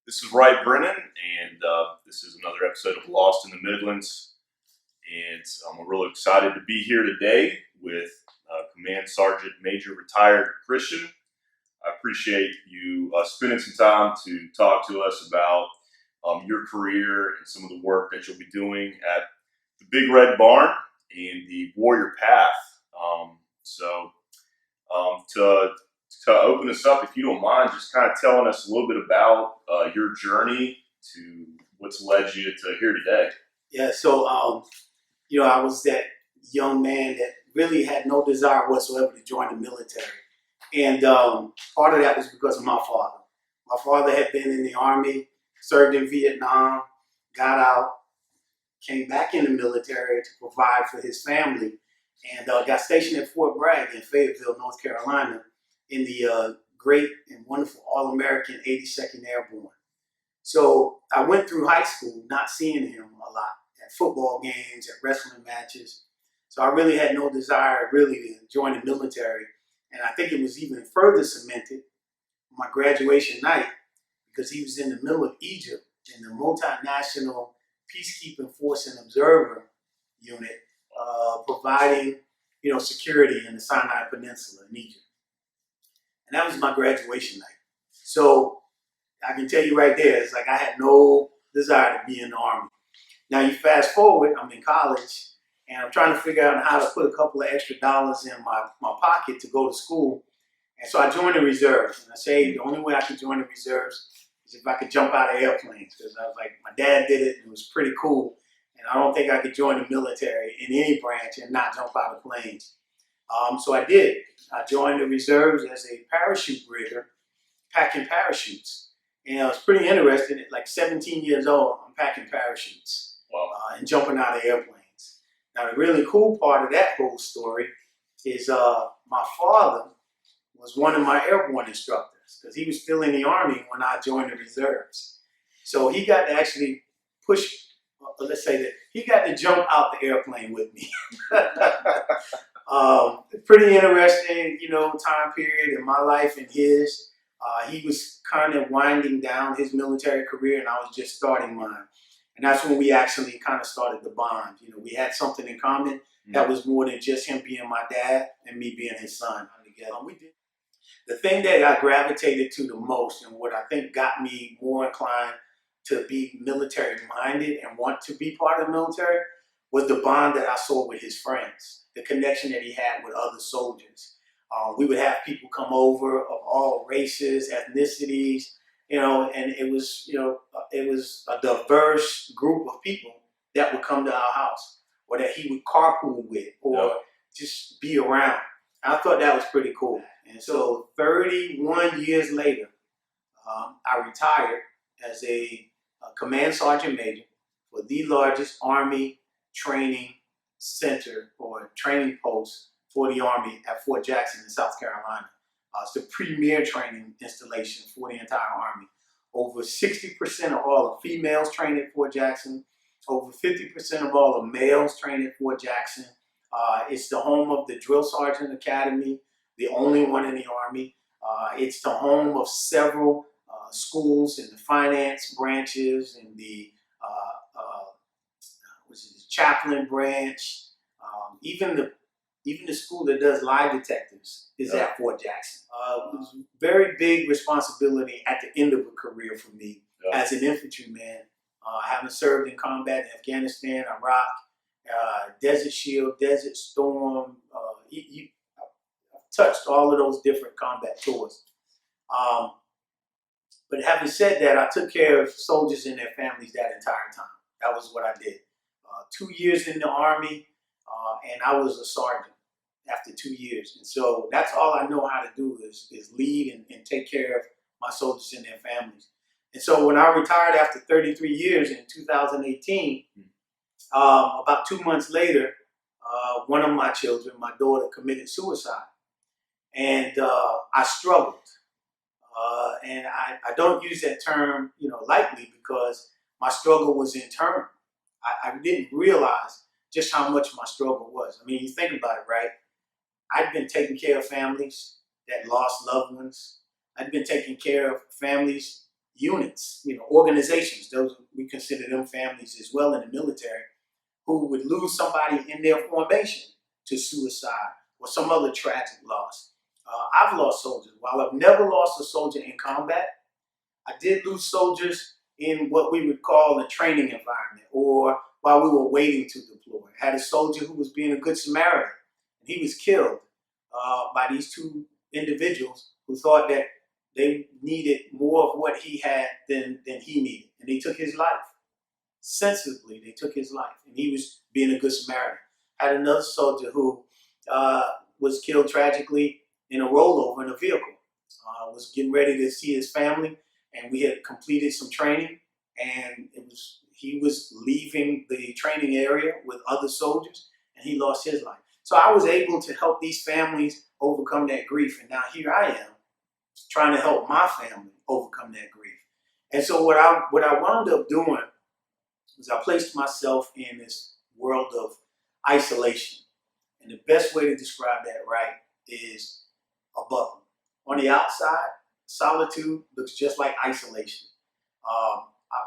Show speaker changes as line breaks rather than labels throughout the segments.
This is Wright Brennan, and this is another episode of Lost in the Midlands. And I'm really excited to be here today with Command Sergeant Major Retired Christian. I appreciate you spending some time to talk to us about your career and some of the work that you'll be doing at the Big Red Barn and the Warrior PATHH. To open us up, if you don't mind, just kind of telling us a little bit about your journey to what's led you to here today.
Yeah, so, I was that young man that really had no desire whatsoever to join the military. And part of that was because of my father. My father had been in the Army, served in Vietnam, got out, came back in the military to provide for his family, and got stationed at Fort Bragg in Fayetteville, North Carolina, in the great and wonderful All-American 82nd Airborne. So I went through high school not seeing him a lot at football games, at wrestling matches. So I really had no desire really to join the military. And I think it was even further cemented on my graduation night because he was in the middle of Egypt in the multinational peacekeeping force and observer unit, providing security in the Sinai Peninsula in Egypt. And that was my graduation night. So I can tell you right there, it's like I had no desire to be in the Army. Now you fast forward, I'm in college, and I'm trying to figure out how to put a couple of extra dollars in my pocket to go to school. And so I joined the reserves. And I say the only way I could join the reserves is if I could jump out of airplanes. Because I was like, my dad did it, and it was pretty cool. And I don't think I could join the military in any branch and not jump out of planes. So I did. I joined the reserves as a parachute rigger, packing parachutes. And I was pretty interested. At like 17 years old, I'm packing parachutes.
Wow.
And jumping out of airplanes. Now, the really cool part of that whole story is my father was one of my airborne instructors because he was still in the Army when I joined the reserves. So he got to actually push, let's say that he got to jump out the airplane with me. Pretty interesting, time period in my life and his. He was kind of winding down his military career and I was just starting mine. And that's when we actually kind of started the bond. We had something in common that was more than just him being my dad and me being his son. We did. The thing that I gravitated to the most and what I think got me more inclined to be military minded and want to be part of the military was the bond that I saw with his friends, the connection that he had with other soldiers. We would have people come over of all races, ethnicities, and it was a diverse group of people that would come to our house or that he would carpool with or just be around. I thought that was pretty cool. And so 31 years later, I retired as a command sergeant major for the largest Army training center or training post for the Army at Fort Jackson in South Carolina. It's the premier training installation for the entire Army. Over 60% of all the females trained at Fort Jackson. Over 50% of all the males trained at Fort Jackson. It's the home of the Drill Sergeant Academy, the only one in the Army. It's the home of several schools in the finance branches and the chaplain branch. Even the school that does lie detectives is at Fort Jackson. It was a very big responsibility at the end of a career for me as an infantryman, having served in combat in Afghanistan, Iraq, Desert Shield, Desert Storm. I've touched all of those different combat tours. But having said that, I took care of soldiers and their families that entire time. That was what I did. 2 years in the Army, and I was a sergeant after 2 years. And so that's all I know how to do is lead and take care of my soldiers and their families. And so when I retired after 33 years in 2018, about 2 months later, one of my children, my daughter, committed suicide. And I struggled. And I don't use that term, lightly because my struggle was internal. I didn't realize just how much my struggle was. I mean, you think about it, right? I'd been taking care of families that lost loved ones. I'd been taking care of families units, organizations, those we consider them families as well in the military, who would lose somebody in their formation to suicide or some other tragic loss. I've lost soldiers. While I've never lost a soldier in combat, I did lose soldiers in what we would call a training environment or while we were waiting to deploy. I had a soldier who was being a good Samaritan, and he was killed by these two individuals who thought that they needed more of what he had than he needed, and they took his life. Sensibly, they took his life, and he was being a good Samaritan. I had another soldier who was killed tragically in a rollover in a vehicle. Was getting ready to see his family, and we had completed some training, and he was leaving the training area with other soldiers, and he lost his life. So I was able to help these families overcome that grief, and now here I am trying to help my family overcome that grief. And so what I wound up doing was I placed myself in this world of isolation, and the best way to describe that is a bubble. On the outside, solitude looks just like isolation.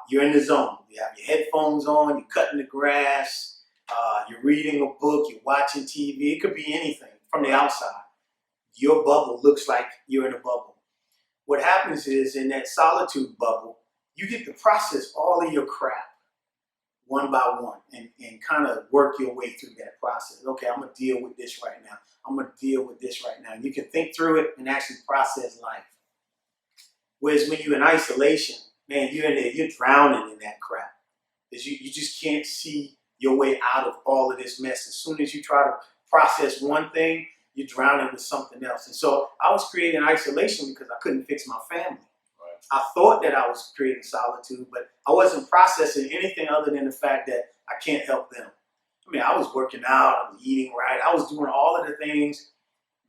You're in the zone. You have your headphones on, you're cutting the grass, you're reading a book, you're watching TV. It could be anything from the outside. Your bubble looks like you're in a bubble. What happens is in that solitude bubble, you get to process all of your crap one by one and kind of work your way through that process. Okay, I'm going to deal with this right now. I'm going to deal with this right now. And you can think through it and actually process life. Whereas when you're in isolation, man, you're in there, you're drowning in that crap. Because you just can't see your way out of all of this mess. As soon as you try to process one thing, you're drowning with something else. And so I was creating isolation because I couldn't fix my family. I thought that I was creating solitude, but I wasn't processing anything other than the fact that I can't help them. I mean, I was working out, I was eating right, I was doing all of the things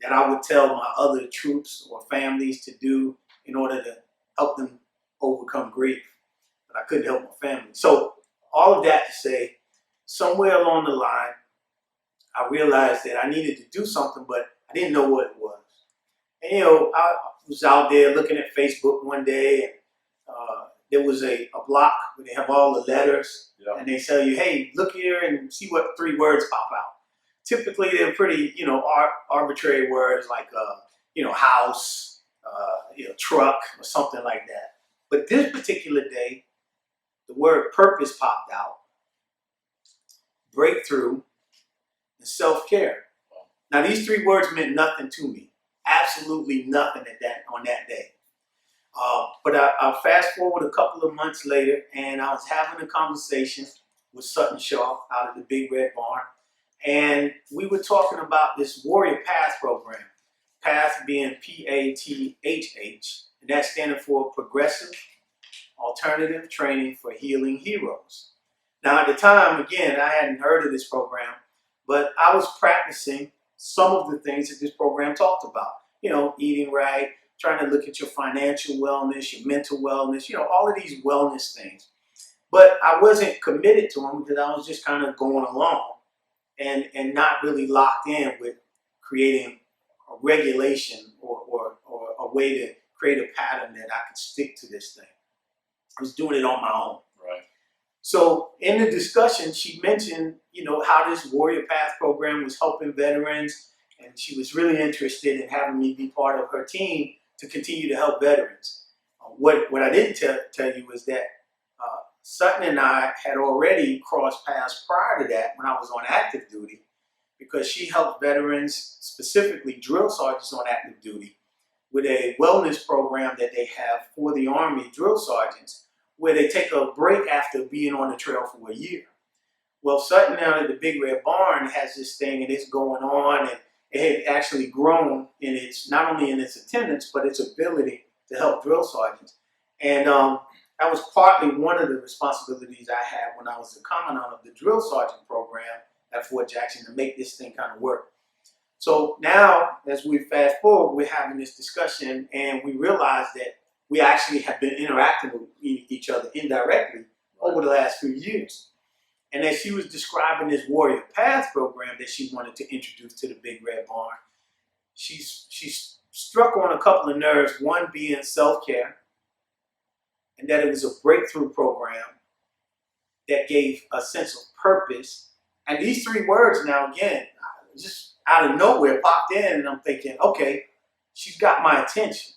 that I would tell my other troops or families to do in order to help them overcome grief, but I couldn't help my family. So all of that to say, somewhere along the line, I realized that I needed to do something, but I didn't know what it was. And I was out there looking at Facebook one day, and there was a block where they have all the letters, and they tell you, hey, look here and see what 3 words pop out. Typically, they're pretty, arbitrary words like, house, truck, or something like that. But this particular day, the word purpose popped out, breakthrough, and self-care. Now, these 3 words meant nothing to me. Absolutely nothing on that day. But I fast forward a couple of months later, and I was having a conversation with Sutton Shaw out at the Big Red Barn, and we were talking about this Warrior PATHH program. PATHH being PATHH, and that's standing for Progressive Alternative Training for Healing Heroes. Now, at the time, again, I hadn't heard of this program, but I was practicing some of the things that this program talked about. Eating right, trying to look at your financial wellness, your mental wellness, all of these wellness things. But I wasn't committed to them because I was just kind of going along and not really locked in with creating a regulation or a way to create a pattern that I could stick to this thing. I was doing it on my own.
Right.
So in the discussion, she mentioned, how this Warrior PATHH program was helping veterans, and she was really interested in having me be part of her team to continue to help veterans. What I didn't tell you was that Sutton and I had already crossed paths prior to that when I was on active duty, because she helped veterans, specifically drill sergeants on active duty, with a wellness program that they have for the Army drill sergeants, where they take a break after being on the trail for a year. Well, Sutton down at the Big Red Barn has this thing, and it's going on, and it had actually grown in its, not only in its attendance, but its ability to help drill sergeants. And that was partly one of the responsibilities I had when I was the commandant of the drill sergeant program at Fort Jackson, to make this thing kind of work. So now, as we fast forward, we're having this discussion, and we realize that we actually have been interacting with each other indirectly over the last few years. And as she was describing this Warrior PATHH program that she wanted to introduce to the Big Red Barn, she struck on a couple of nerves, one being self-care, and that it was a breakthrough program that gave a sense of purpose. And these 3 words now, again, just out of nowhere popped in, and I'm thinking, okay, she's got my attention.